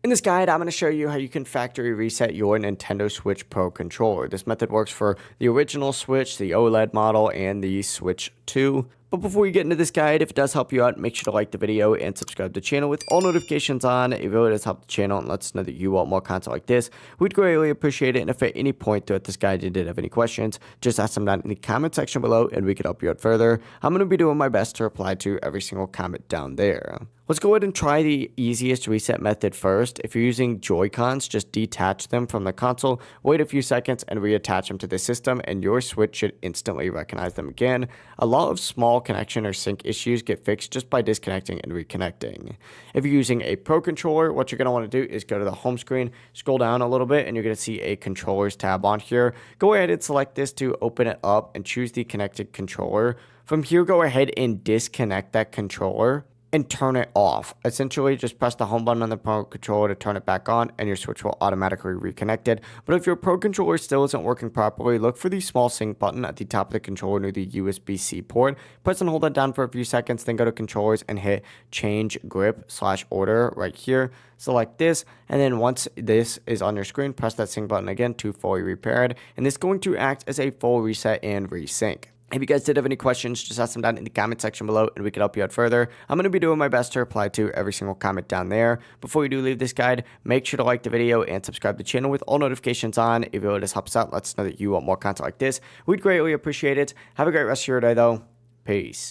In this guide, I'm going to show you how you can factory reset your Nintendo Switch Pro controller. This method works for the original Switch, the OLED model, and the Switch 2. But before you get into this guide, if it does help you out, make sure to like the video and subscribe to the channel with all notifications on. It really does help the channel and lets us know that you want more content like this. We'd greatly appreciate it. And if at any point throughout this guide you did have any questions, just ask them down in the comment section below and we could help you out further. I'm going to be doing my best to reply to every single comment down there. Let's go ahead and try the easiest reset method first. If you're using Joy-Cons, just detach them from the console, wait a few seconds, and reattach them to the system, and your Switch should instantly recognize them again. A lot of small connection or sync issues get fixed just by disconnecting and reconnecting. If you're using a Pro controller, what you're going to want to do is go to the home screen, scroll down a little bit, and you're going to see a Controllers tab on here. Go ahead and select this to open it up and choose the connected controller. From here, go ahead and disconnect that controller and turn it off. Essentially, just press the home button on the Pro controller to turn it back on and your Switch will automatically reconnect it. But if your Pro controller still isn't working properly, look for the small sync button at the top of the controller near the USB-C port. Press and hold that down for a few seconds, then go to controllers and hit change grip/order right here. Select this, and then once this is on your screen, press that sync button again to fully repair it. And this is going to act as a full reset and resync. If you guys did have any questions, just ask them down in the comment section below and we can help you out further. I'm going to be doing my best to reply to every single comment down there. Before you do leave this guide, make sure to like the video and subscribe to the channel with all notifications on. If it really just helps out, let us know that you want more content like this. We'd greatly appreciate it. Have a great rest of your day though. Peace.